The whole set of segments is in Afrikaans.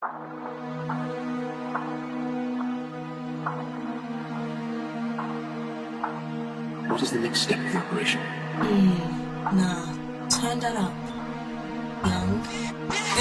What is the next step of the operation? Nah, turn that up, young.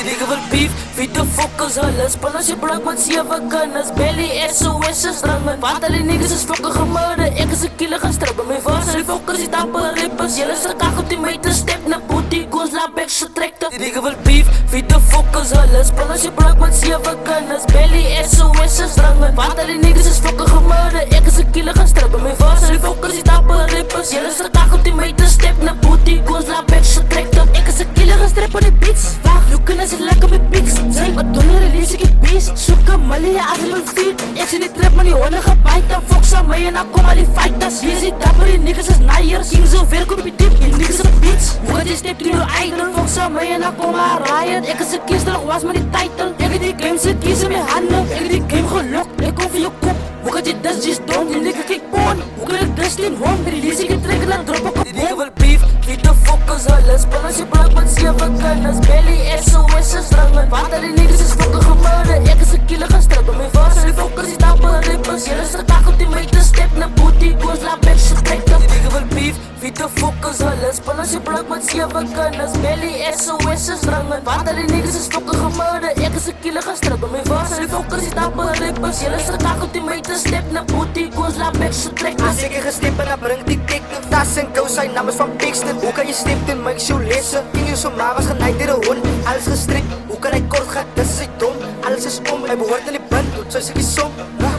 Die wil beef, wie de fokkers hulle Spul as jy brak met 7 gunners Belly SOS is drang met wat hulle niggas is fokke gemurde Ek is 'n killer gaan strip by my vas Die fokkers die tappe rippers Julle se kak op die meter step na booty Goons laat back se trekte Die wil beef, wie de fokkers hulle Spul as jy brak met 7 gunners Belly SOS is drang met wat hulle niggas is fokke gemurde Ek is 'n killer gaan strip by my vas Die fokkers die tappe rippers Julle se kak op die meter step na booty Goons laat back se trekte Ek is 'n killer gaan strip op die beats Wacht, hoe kunnen ze lekker met pieks? Zij wat doen er release ik het beest Zoeken malie als je wil feed Ik zie die trap maar die honden gebijt Dan fox aan mij en dan kom al die fighters Hier zie dapper die niggas is naaiers Zien zo ver kom je diep, die niggas op beats Hoe gaat je step in je eigen Fox aan mij en dan kom maar riot Ik is een kies dat was met die title Ik heb die game ze kiezen met handen Ik heb die game gelokt, ik kom voor je kop Hoe gaat je das just dom, die niggas kijk porn Hoe kan ik das in home, release ik het trekken dan drop ik op Die wil beef, wie de fokkers hulle Spul as jy brak met 7 gunners Belly SOS is drang met wat hulle niggas is fokke gemurde Ek is 'n killer gaan strip by my vas Die fokkers die tappe rippers Julle se tak op die meter step na booty Goons laat back se trekte Die wil beef, wie de fokkers hulle Spul as jy brak met 7 gunners Belly SOS is drang met wat hulle niggas is fokke gemurde Ek is 'n killer gaan strip by my vas Die fokkers die tappe rippers Julle se tak op die meter step na booty Goons laat back se trekte As ek gestep en dan bring die kek Tas en gou sy naam is van Pixton Hoe kan jy step ten my show lesse In jou so ma was geneid dier een hond Alles gestrik, hoe kan hy kort gaat, dis sy dom Alles is om, hy behoort in die bind Doet sy sykkie som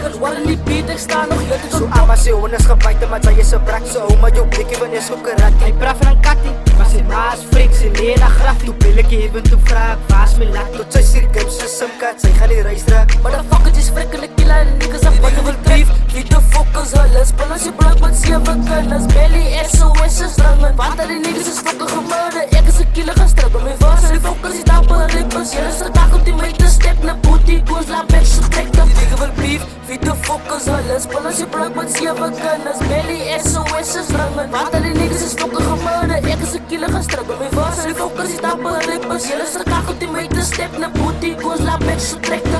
Ek is war in die beat, ek sta nog heel te So ama sy hond is gebuiten, maar sy is een brak So hou maar jou blikkie wanneer sy op karate Hy praat van een kattie, maar sy ma is freak Sy leen na graf, toe billekkie even toe vraag Waar is my laat, tot sy sir gip sy simkat Sy gaan die reis draak Maar de fuckers is frikkende killer en niggas af wat jy wil beef Wie de fokkers hulle Spul as jy brak met 7 gunners Belly SOS is drang met wat hulle niggas is fokke gemurde Ek is 'n killer gaan strip by my vas Die fokkers die tappe rippers Julle se tak op die meter step na booty Goons laat back se trekte Die wil beef, wie de fokkers hulle Spul as jy brak met 7 gunners Belly SOS is drang met wat hulle niggas is fokke gemurde Ek is 'n killer gaan strip by my vas Die fokkers die tappe rippers Julle se tak op die meter step na booty Goons laat back se trekte